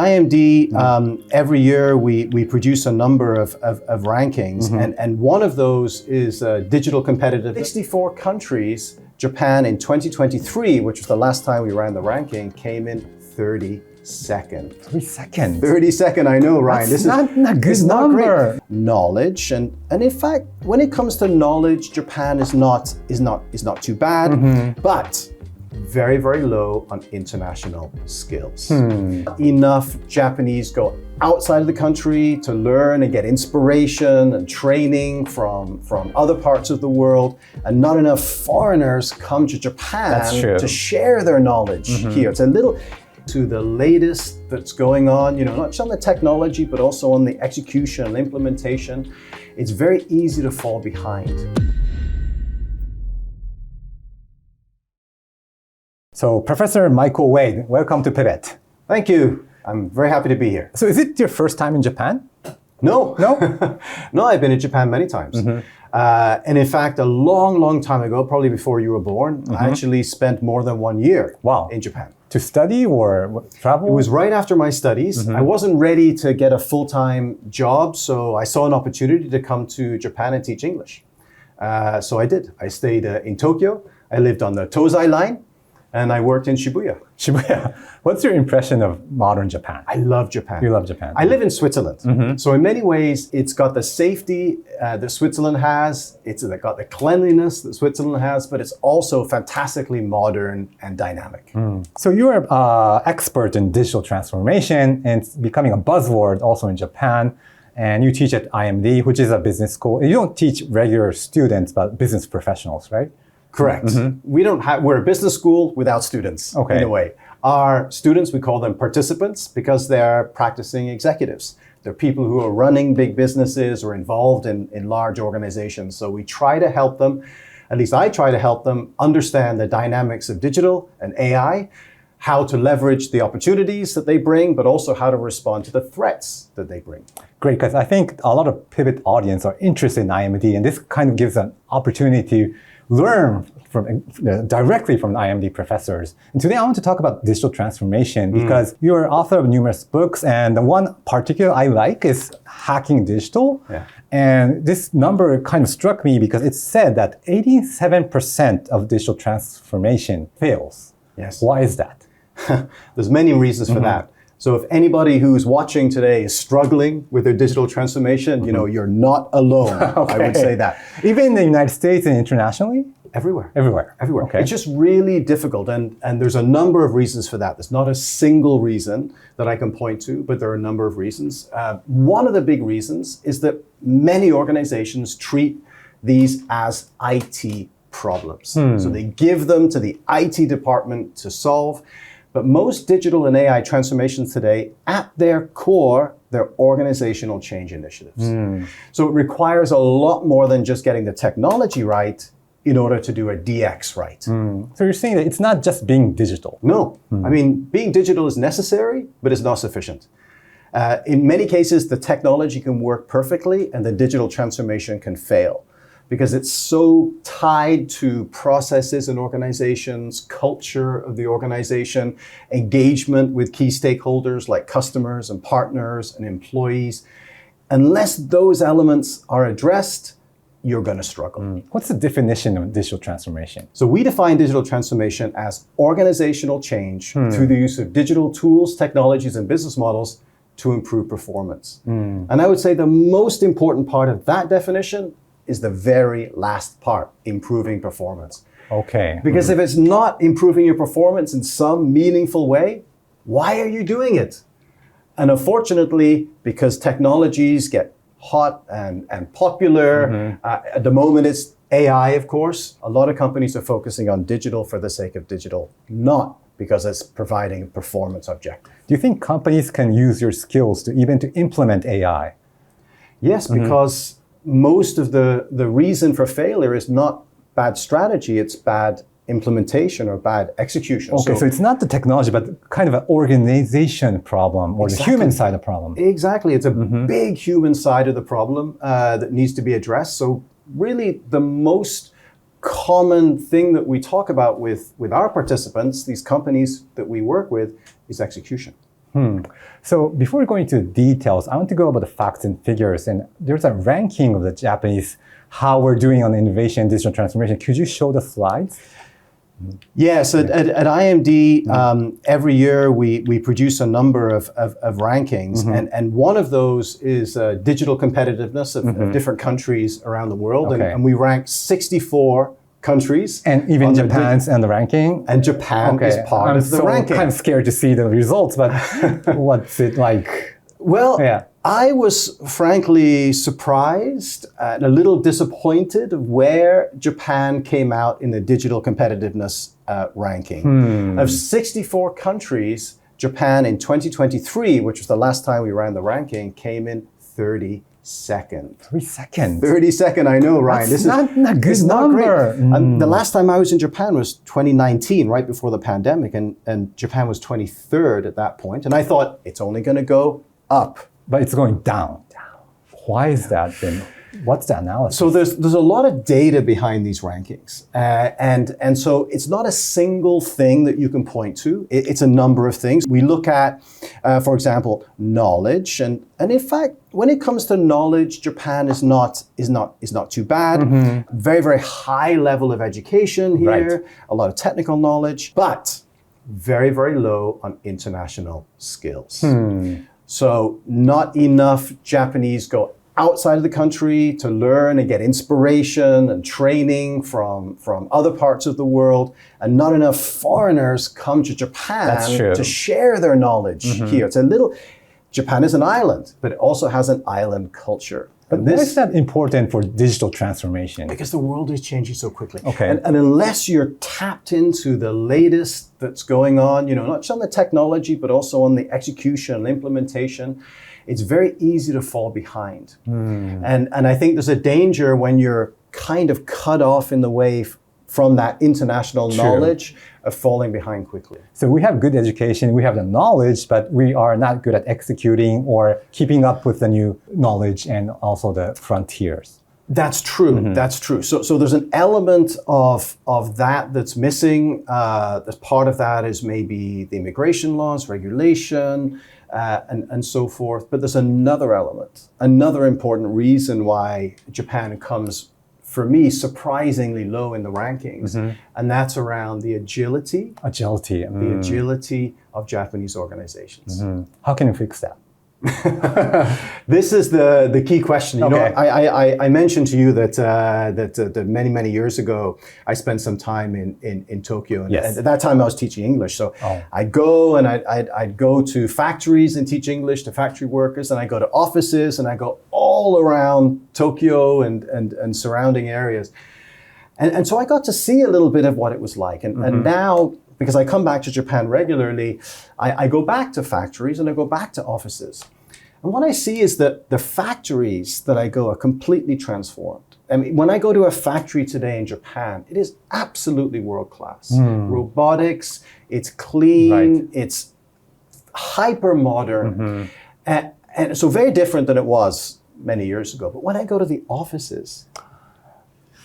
IMD, every year we produce a number of rankings, and one of those is digital competitiveness. 64 countries, Japan in 2023, which was the last time we ran the ranking, came in 32nd. 32nd? 32nd, I know, Ryan. That's not a good number. Great. Knowledge, and in fact, when it comes to knowledge, Japan is not too bad, but very, very low on international skills. Enough Japanese go outside of the country to learn and get inspiration and training from other parts of the world, and not enough foreigners come to Japan to share their knowledge here. It's a little to the latest that's going on, not just on the technology, but also on the execution and implementation. It's very easy to fall behind. So, Professor Michael Wade, welcome to PIVOT. Thank you. I'm very happy to be here. So, is it your first time in Japan? No. No, I've been in Japan many times. And in fact, a long, long time ago, probably before you were born, I actually spent more than 1 year in Japan. To study or travel? It was right after my studies. I wasn't ready to get a full-time job, so I saw an opportunity to come to Japan and teach English. So I did. I stayed in Tokyo. I lived on the Tozai line, and I worked in Shibuya. Shibuya. What's your impression of modern Japan? I love Japan. You love Japan. I live in Switzerland. So in many ways, it's got the safety that Switzerland has. It's got the cleanliness that Switzerland has, but it's also fantastically modern and dynamic. So you're an expert in digital transformation, and it's becoming a buzzword also in Japan. And you teach at IMD, which is a business school. You don't teach regular students, but business professionals, right? Correct. We're a business school without students, in a way. Our students, we call them participants because they're practicing executives. They're people who are running big businesses or involved in large organizations. So we try to help them, at least I try to help them understand the dynamics of digital and AI, how to leverage the opportunities that they bring, but also how to respond to the threats that they bring. Great, because I think a lot of PIVOT audience are interested in IMD, and this kind of gives an opportunity to learn directly from IMD professors. And today I want to talk about digital transformation because you're author of numerous books, and the one particular I like is Hacking Digital. And this number kind of struck me because it said that 87% of digital transformation fails. Yes. Why is that? There's many reasons for that. So if anybody who's watching today is struggling with their digital transformation, you're not alone. I would say that. Even in the United States and internationally? Everywhere. Everywhere. Okay. It's just really difficult. And there's a number of reasons for that. There's not a single reason that I can point to, but there are a number of reasons. One of the big reasons is that many organizations treat these as IT problems. So they give them to the IT department to solve. But most digital and AI transformations today, at their core, they're organizational change initiatives. So it requires a lot more than just getting the technology right in order to do a DX right. So you're saying that it's not just being digital? No. I mean, being digital is necessary, but it's not sufficient. In many cases, the technology can work perfectly and the digital transformation can fail, because it's so tied to processes in organizations, culture of the organization, engagement with key stakeholders like customers and partners and employees. Unless those elements are addressed, you're going to struggle. What's the definition of digital transformation? So we define digital transformation as organizational change through the use of digital tools, technologies, and business models to improve performance. And I would say the most important part of that definition is the very last part, improving performance. Okay. Because if it's not improving your performance in some meaningful way, why are you doing it? And unfortunately, because technologies get hot and popular, at the moment it's AI, of course. A lot of companies are focusing on digital for the sake of digital, not because it's providing a performance objective. Do you think companies can use your skills to implement AI? Yes, because most of the reason for failure is not bad strategy, it's bad implementation or bad execution. Okay, so it's not the technology, but kind of an organization problem or the human side of the problem. Exactly, it's a big human side of the problem that needs to be addressed. So really the most common thing that we talk about with our participants, these companies that we work with, is execution. So before we go into details, I want to go over the facts and figures. And there's a ranking of the Japanese, how we're doing on innovation and digital transformation. Could you show the slides? Yes, at IMD, every year we produce a number of rankings, and one of those is digital competitiveness of different countries around the world, and we rank 64 countries. And even Japan's in the ranking? And Japan is part of the ranking. I'm kind of scared to see the results, but what's it like? Well, I was frankly surprised and a little disappointed of where Japan came out in the digital competitiveness ranking. Of 64 countries, Japan in 2023, which was the last time we ran the ranking, came in 32nd. 32nd? 32nd, I know, Ryan. This is not a good number. The last time I was in Japan was 2019, right before the pandemic, and Japan was 23rd at that point. And I thought, it's only going to go up. But it's going down. Why is that then? What's the analysis? So there's a lot of data behind these rankings. And so it's not a single thing that you can point to. It's a number of things. We look at, for example, knowledge. And in fact, when it comes to knowledge, Japan is not too bad. Very, very high level of education here. A lot of technical knowledge. But very, very low on international skills. So not enough Japanese go outside of the country to learn and get inspiration and training from other parts of the world, and not enough foreigners come to Japan to share their knowledge here. It's a little, Japan is an island, but it also has an island culture. But why is that important for digital transformation? Because the world is changing so quickly. And unless you're tapped into the latest that's going on, not just on the technology, but also on the execution and implementation, it's very easy to fall behind. And I think there's a danger when you're kind of cut off in the way from that international knowledge of falling behind quickly. So we have good education, we have the knowledge, but we are not good at executing or keeping up with the new knowledge and also the frontiers. That's true. That's true. So there's an element of that's missing. As part of that is maybe the immigration laws, regulation, and so forth. But there's another element, another important reason why Japan comes, for me, surprisingly low in the rankings, and that's around the agility. The agility of Japanese organizations. How can you fix that? This is the key question. I mentioned to you that many years ago I spent some time in Tokyo, and at that time I was teaching English. So I'd go and I'd go to factories and teach English to factory workers, and I go to offices, and I go all around Tokyo and surrounding areas, and so I got to see a little bit of what it was like, and now, because I come back to Japan regularly, I go back to factories and I go back to offices. And what I see is that the factories that I go are completely transformed. I mean, when I go to a factory today in Japan, it is absolutely world-class. Robotics, it's clean, it's hyper-modern, and so very different than it was many years ago. But when I go to the offices,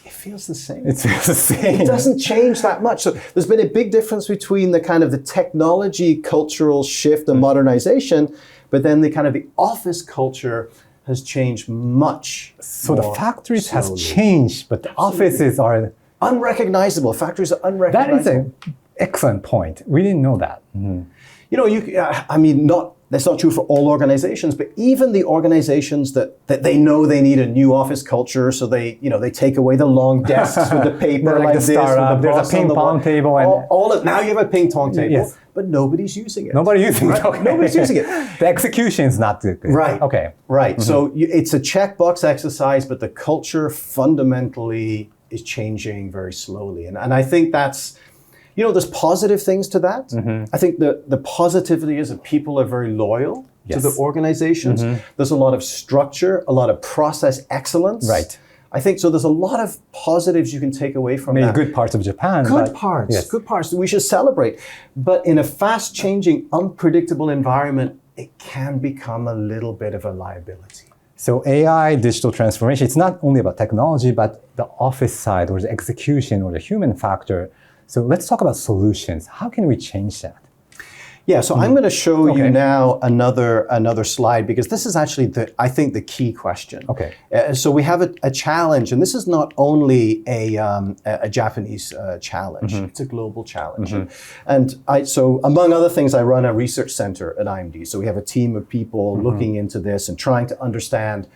it feels the same. It feels the same. It doesn't change that much. So there's been a big difference between the kind of the technology cultural shift and modernization, but then the kind of the office culture has changed much. So the factories has changed, but the offices are unrecognizable. Factories are unrecognizable. That is an excellent point. We didn't know that. That's not true for all organizations, but even the organizations that they know they need a new office culture, so they take away the long desks with the paper like the startup. There's a ping pong table, and now you have a ping pong table, but nobody's using it. Nobody's using it. Okay. Nobody's using it. The execution is not good. Right. Okay. Right. So it's a checkbox exercise, but the culture fundamentally is changing very slowly, and I think that's. There's positive things to that. I think the positivity is that people are very loyal to the organizations. There's a lot of structure, a lot of process excellence. Right. I think so. There's a lot of positives you can take away from that. Good parts of Japan. Good parts. We should celebrate. But in a fast-changing, unpredictable environment, it can become a little bit of a liability. So AI, digital transformation, it's not only about technology, but the office side or the execution or the human factor. So let's talk about solutions. How can we change that? Yeah, so I'm going to show you now another slide, because this is actually, I think, the key question. Okay. So we have a challenge, and this is not only a Japanese challenge, it's a global challenge. And so among other things, I run a research center at IMD. So we have a team of people looking into this and trying to understand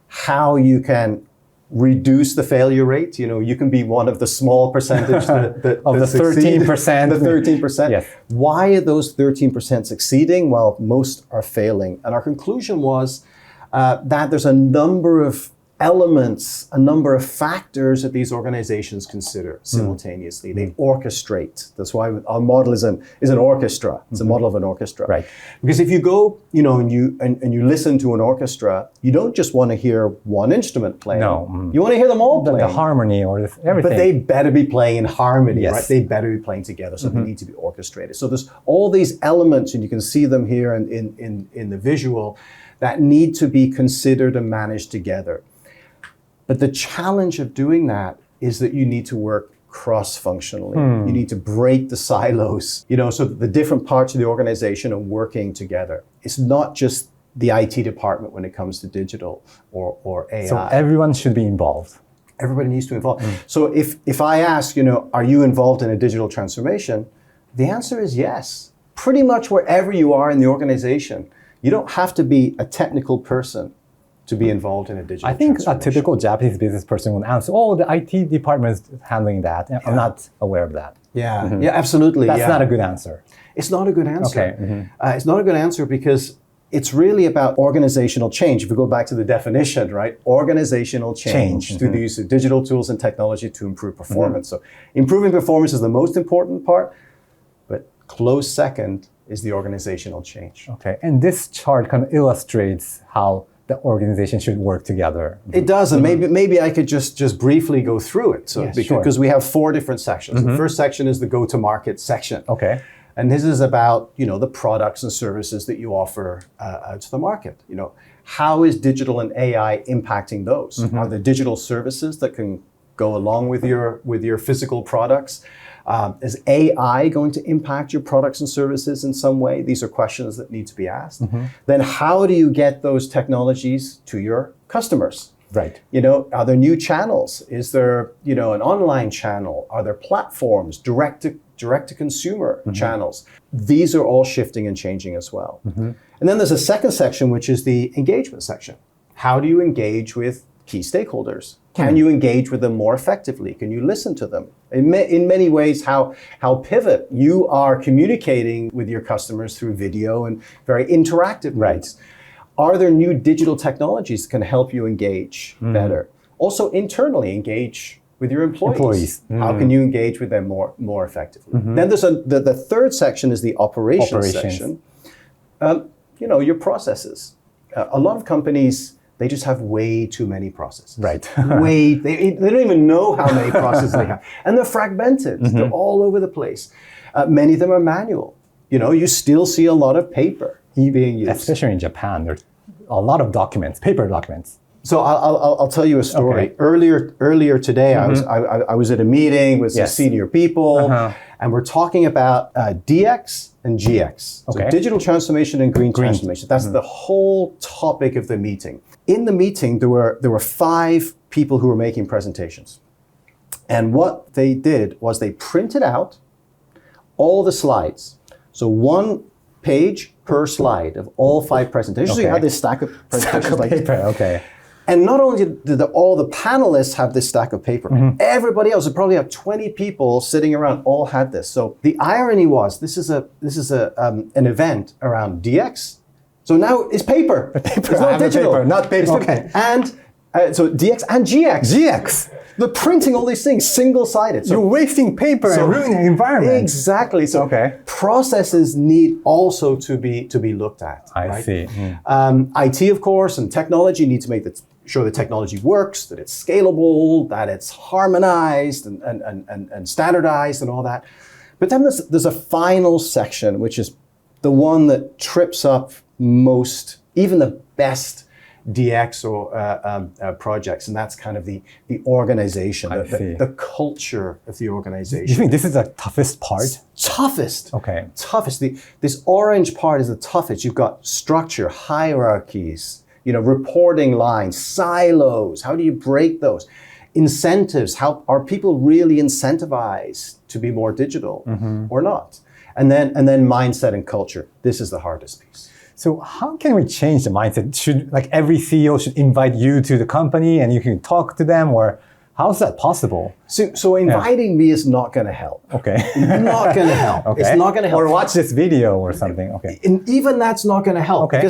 how you can reduce the failure rate. You know, you can be one of the small percentage that of the 13%. The 13%. Yes. Why are those 13% succeeding while most are failing? And our conclusion was that there's a number of elements, a number of factors that these organizations consider simultaneously. They orchestrate. That's why our model is an orchestra. It's a model of an orchestra. Right. Because if you go, you know, and you listen to an orchestra, you don't just want to hear one instrument playing. No. You want to hear them all playing. The harmony or everything. But they better be playing in harmony, Yes. right? They better be playing together, so they need to be orchestrated. So there's all these elements, and you can see them here in the visual, that need to be considered and managed together. But the challenge of doing that is that you need to work cross-functionally. You need to break the silos, you know, so that the different parts of the organization are working together. It's not just the IT department when it comes to digital or AI. So everyone should be involved. Everybody needs to involve. So if I ask, you know, are you involved in a digital transformation? The answer is yes. Pretty much wherever you are in the organization. You don't have to be a technical person to be involved in a digital I think a transformation. typical Japanese business person would answer, oh, the IT department is handling that. I'm not aware of that. Yeah, yeah, absolutely. That's not a good answer. It's not a good answer. Okay. It's not a good answer because it's really about organizational change. If we go back to the definition, right? Organizational change through the use of digital tools and technology to improve performance. So improving performance is the most important part, but close second is the organizational change. Okay, and this chart kind of illustrates how the organization should work together. It does, and maybe I could just briefly go through it. So Yes, because we have 4 different sections. The first section is the go-to-market section. Okay. And this is about, you know, the products and services that you offer out to the market. You know, how is digital and AI impacting those? Are there digital services that can go along with your physical products? Is AI going to impact your products and services in some way? These are questions that need to be asked. Then how do you get those technologies to your customers? Right. You know, are there new channels? Is there, you know, an online channel? Are there platforms, direct to consumer channels? These are all shifting and changing as well. And then there's a second section, which is the engagement section. How do you engage with key stakeholders? Can you engage with them more effectively? Can you listen to them? In many ways, how PIVOT, you are communicating with your customers through video and very interactive means. Are there new digital technologies that can help you engage better? Also internally, engage with your employees. How can you engage with them more effectively? Then there's the third section is the operations section. You know, your processes. A lot of companies, they just have way too many processes. Right. They don't even know how many processes they have. And they're fragmented. They're all over the place. Many of them are manual. You know, you still see a lot of paper being used. Especially in Japan, there's a lot of documents, paper documents. So I'll tell you a story. Okay. Earlier today, I was at a meeting with some senior people, and we're talking about DX and GX. So digital transformation and green transformation. That's the whole topic of the meeting. In the meeting, there were 5 people who were making presentations. And what they did was they printed out all the slides. So 1 page per slide of all 5 presentations. So you had this stack of presentations like paper, And not only did all the panelists have this stack of paper, everybody else, probably have 20 people sitting around, all had this. So the irony was, this is an event around DX. So now it's paper. It's not digital. Paper, not paper. And so DX and GX. GX. They're printing all these things single-sided. So you're wasting paper and ruining the environment. Exactly. So processes need also to be looked at. I see. IT, of course, and technology need to make sure the technology works, that it's scalable, that it's harmonized and standardized and all that. But then there's a final section, which is the one that trips up most, even the best DX or projects, and that's kind of the organization, the culture of the organization. Do you think this is the toughest part? Toughest. Okay. Toughest. This orange part is the toughest. You've got structure, hierarchies, reporting lines, silos. How do you break those? Incentives. How are people really incentivized to be more digital or not? And then mindset and culture. This is the hardest piece. So how can we change the mindset? Should every CEO should invite you to the company and you can talk to them, or how's that possible? So inviting me is not going to help. Okay. Not going to help. Okay. It's not going to help. Or watch this video or something. Okay. And even that's not going to help. Okay.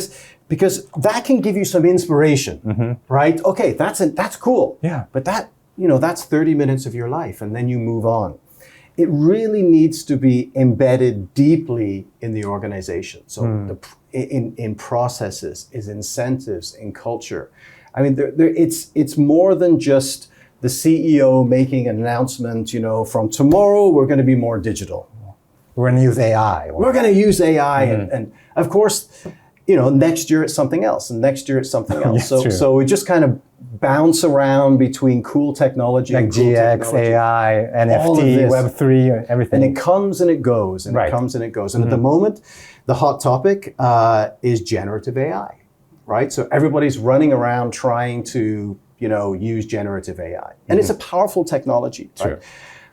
Because that can give you some inspiration, right? Okay, that's cool. Yeah. But that's 30 minutes of your life, and then you move on. It really needs to be embedded deeply in the organization. So in processes, is incentives, in culture. I mean, it's more than just the CEO making an announcement, from tomorrow we're going to be more digital. We're going to use AI. We're going to use AI, and of course, next year it's something else, and next year it's something else. So we just kind of bounce around between cool technology, like cool GX, technology, AI, NFT, Web3, everything. And it comes and it goes, and it comes and it goes. And at the moment, the hot topic is generative AI, right? So everybody's running around trying to, use generative AI. And it's a powerful technology, right? Sure.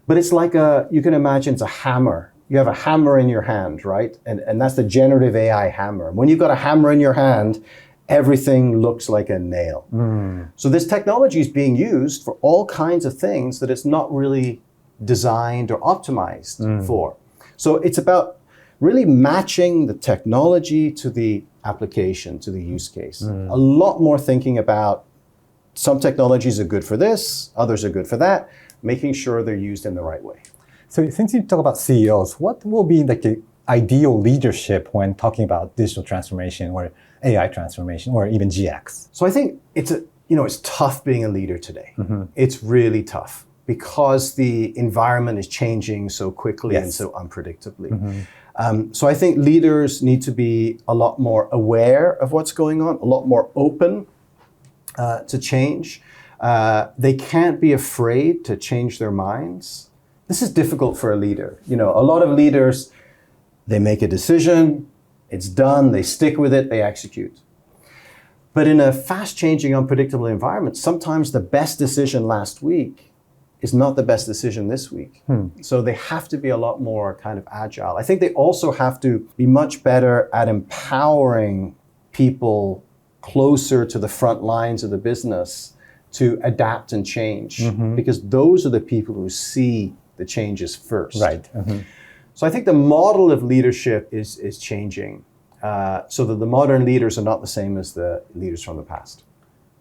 But it's like you can imagine it's a hammer. You have a hammer in your hand, right? And that's the generative AI hammer. When you've got a hammer in your hand, everything looks like a nail. So this technology is being used for all kinds of things that it's not really designed or optimized for. So it's about really matching the technology to the application, to the use case. A lot more thinking about some technologies are good for this, others are good for that, making sure they're used in the right way. So since you talk about CEOs, what will be the ideal leadership when talking about digital transformation or AI transformation or even GX? So I think it's tough being a leader today. It's really tough because the environment is changing so quickly and so unpredictably. So I think leaders need to be a lot more aware of what's going on, a lot more open to change. They can't be afraid to change their minds. This is difficult for a leader. A lot of leaders, they make a decision, it's done, they stick with it, they execute. But in a fast-changing, unpredictable environment, sometimes the best decision last week is not the best decision this week. So they have to be a lot more kind of agile. I think they also have to be much better at empowering people closer to the front lines of the business to adapt and change, because those are the people who see the changes first. Right. So I think the model of leadership is changing, so that the modern leaders are not the same as the leaders from the past.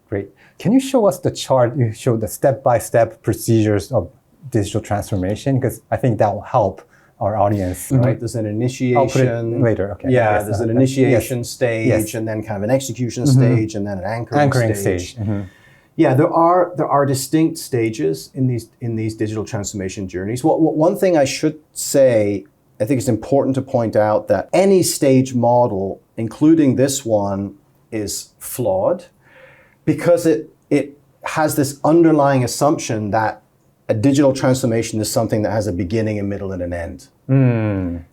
Great. Can you show us the chart? You showed the step-by-step procedures of digital transformation, because I think that will help our audience. Right? There's an initiation. I'll put it later. Okay. Yeah, yes, there's an initiation stage, and then kind of an execution stage, and then an anchoring stage. Yeah, there are distinct stages in these digital transformation journeys. One thing I should say, I think it's important to point out that any stage model, including this one, is flawed because it has this underlying assumption that a digital transformation is something that has a beginning, a middle, and an end.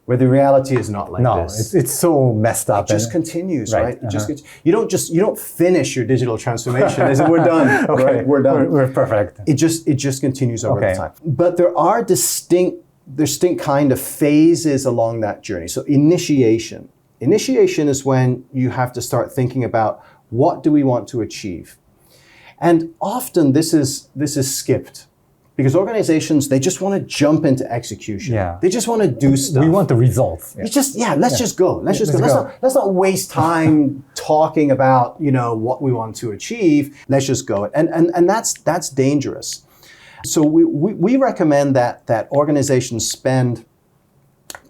Where the reality is not like this. No, it's so messed up. It just continues, right? You don't finish your digital transformation as we're done. Okay, right? We're done. We're perfect. It just continues over the time. But there are distinct kind of phases along that journey. So initiation. Initiation is when you have to start thinking about what do we want to achieve. And often this is skipped. Because organizations, they just want to jump into execution. Yeah. They just want to do stuff. We want the results. Let's just go. Let's not waste time talking about, what we want to achieve. Let's just go. And that's dangerous. So we recommend that organizations spend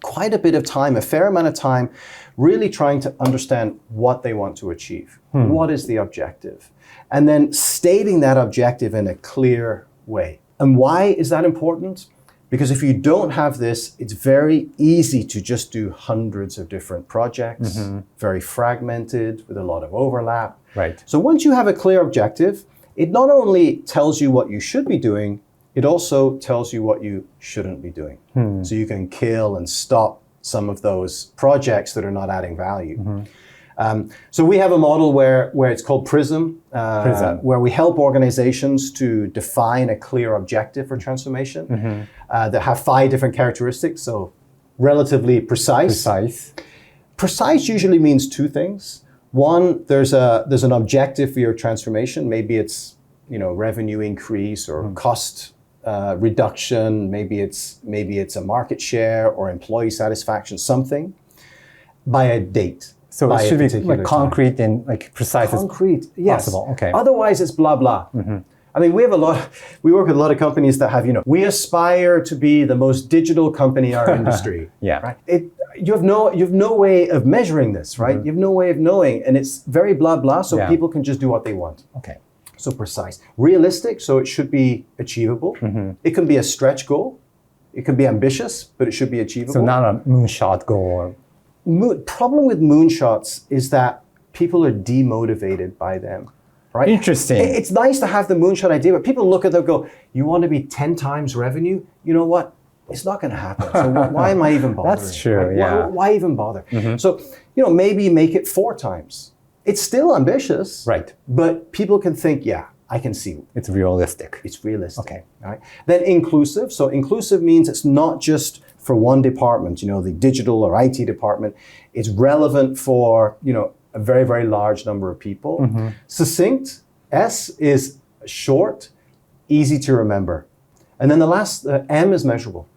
quite a bit of time, a fair amount of time, really trying to understand what they want to achieve. What is the objective? And then stating that objective in a clear way. And why is that important? Because if you don't have this, it's very easy to just do hundreds of different projects, very fragmented with a lot of overlap. Right. So once you have a clear objective, it not only tells you what you should be doing, it also tells you what you shouldn't be doing. So you can kill and stop some of those projects that are not adding value. So we have a model where it's called PRISM, where we help organizations to define a clear objective for transformation that have 5 different characteristics. So relatively precise. Precise usually means 2 things. One, there's an objective for your transformation. Maybe it's revenue increase or cost reduction. Maybe it's a market share or employee satisfaction, something by a date. So it should be like concrete and like precise as possible. Okay. Otherwise, it's blah blah. I mean, we work with a lot of companies that have, we aspire to be the most digital company in our industry. Right? You have no way of measuring this, right? You have no way of knowing, and it's very blah blah. So people can just do what they want. Okay. So precise, realistic. So it should be achievable. It can be a stretch goal. It can be ambitious, but it should be achievable. So not a moonshot goal. Problem with moonshots is that people are demotivated by them, right? Interesting. It's nice to have the moonshot idea, but people look at them and go, you want to be 10 times revenue? You know what? It's not going to happen. So why am I even bothering? That's true, right? yeah. Why even bother? So, maybe make it 4 times. It's still ambitious. Right. But people can think, I can see. It's realistic. It's realistic. Okay. All right. Then inclusive. So inclusive means it's not just for one department, the digital or IT department. It's relevant for, a very, very large number of people. Succinct, S, is short, easy to remember. And then the last, M, is measurable.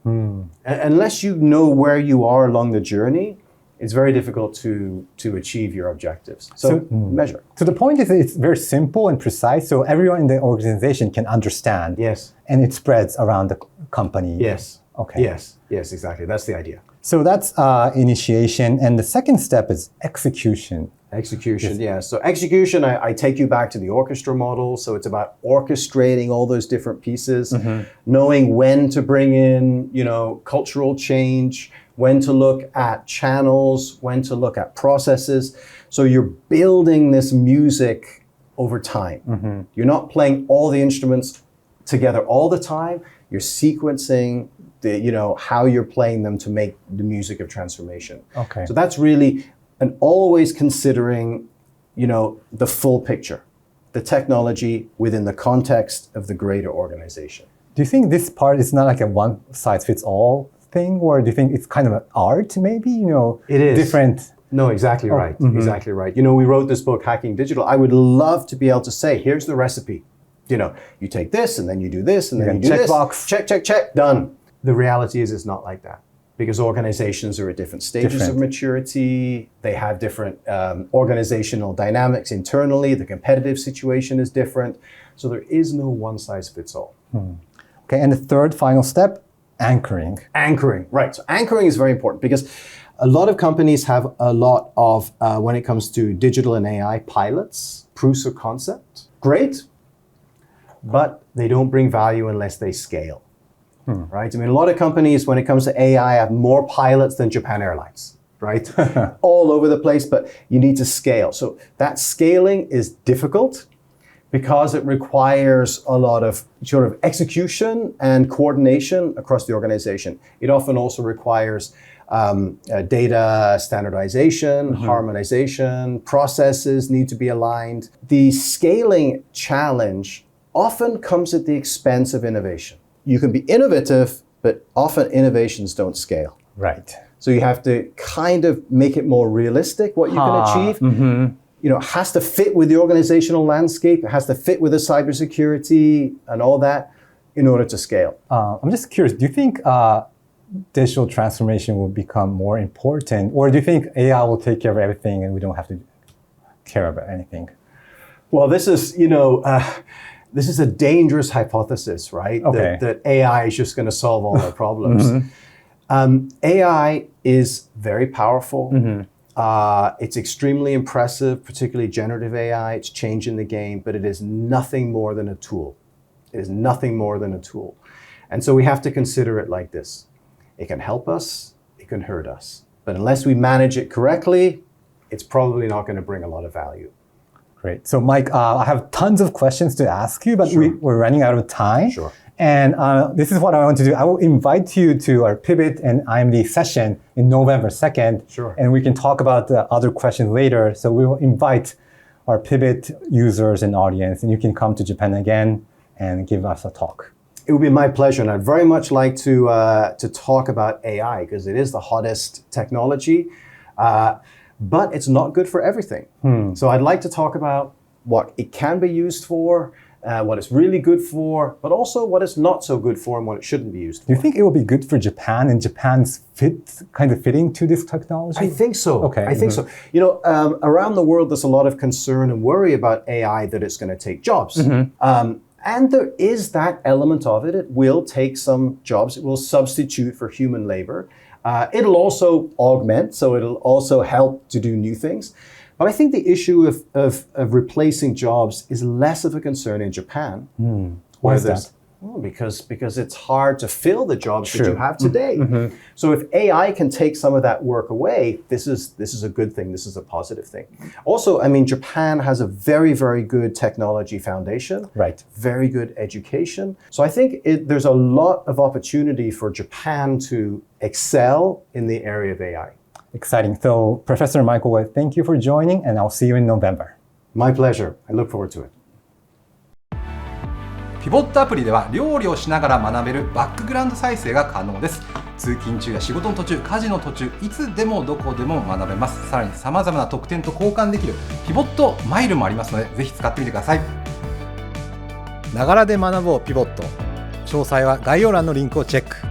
Unless you know where you are along the journey, it's very difficult to achieve your objectives. So measure. So the point is it's very simple and precise, so everyone in the organization can understand. Yes. And it spreads around the company. Yes. Okay. Yes, exactly. That's the idea. So that's initiation. And the second step is execution. Execution, So execution, I take you back to the orchestra model. So it's about orchestrating all those different pieces, knowing when to bring in, cultural change, when to look at channels, when to look at processes. So you're building this music over time. You're not playing all the instruments together all the time. You're sequencing how you're playing them to make the music of transformation. Okay. So that's really, and always considering, the full picture, the technology within the context of the greater organization. Do you think this part is not like a one-size-fits-all thing, or do you think it's kind of an art, maybe? It is. Different. No, exactly right. Exactly right. We wrote this book, Hacking Digital. I would love to be able to say, here's the recipe. You take this, and then you do this, and then you do this. Box. Check, done. The reality is it's not like that. Because organizations are at different stages of maturity. They have different organizational dynamics internally. The competitive situation is different. So there is no one size fits all. Okay, and the third final step, anchoring. Anchoring, right. So anchoring is very important because a lot of companies have a lot of, when it comes to digital and AI, pilots, proofs of concept. Great, but they don't bring value unless they scale. Right? I mean, a lot of companies, when it comes to AI, have more pilots than Japan Airlines, right? All over the place, but you need to scale. So that scaling is difficult because it requires a lot of sort of execution and coordination across the organization. It often also requires data standardization, harmonization, processes need to be aligned. The scaling challenge often comes at the expense of innovation. You can be innovative, but often innovations don't scale. Right. So you have to kind of make it more realistic what you can achieve. It has to fit with the organizational landscape. It has to fit with the cybersecurity and all that in order to scale. I'm just curious, do you think digital transformation will become more important, or do you think AI will take care of everything and we don't have to care about anything? Well, this is, this is a dangerous hypothesis, right? Okay. That AI is just going to solve all our problems. AI is very powerful. It's extremely impressive, particularly generative AI. It's changing the game, but it is nothing more than a tool. It is nothing more than a tool. And so we have to consider it like this. It can help us, it can hurt us. But unless we manage it correctly, it's probably not going to bring a lot of value. Great. So Mike, I have tons of questions to ask you, but Sure. we're running out of time. Sure. And this is what I want to do. I will invite you to our PIVOT and IMD session in November 2nd. Sure. And we can talk about the other questions later. So we will invite our PIVOT users and audience, and you can come to Japan again and give us a talk. It would be my pleasure, and I'd very much like to talk about AI because it is the hottest technology, but it's not good for everything. So I'd like to talk about what it can be used for, what it's really good for, but also what it's not so good for and what it shouldn't be used for. Do you think it will be good for Japan and Japan's fitting to this technology? I think so. Okay. I think so. You know, around the world, there's a lot of concern and worry about AI that it's going to take jobs. And there is that element of it. It will take some jobs. It will substitute for human labor. It'll also augment, so it'll also help to do new things. But I think the issue of replacing jobs is less of a concern in Japan. Why is that? Well, because it's hard to fill the jobs that you have today. So if AI can take some of that work away, this is a good thing. This is a positive thing. Also, I mean, Japan has a very, very good technology foundation. Right. Very good education. So I think there's a lot of opportunity for Japan to excel in the area of AI. Exciting. So, Professor Michael Wei, thank you for joining, and I'll see you in November. My pleasure. I look forward to it. PIVOT アプリでは料理をしながら学べるバックグラウンド再生が可能です。通勤中や仕事の途中、家事の途中、いつでもどこでも学べます。さらに様々な特典と交換できる PIVOT マイルもありますので、ぜひ使ってみてください。ながらで学ぼう PIVOT。詳細は概要欄のリンクをチェック。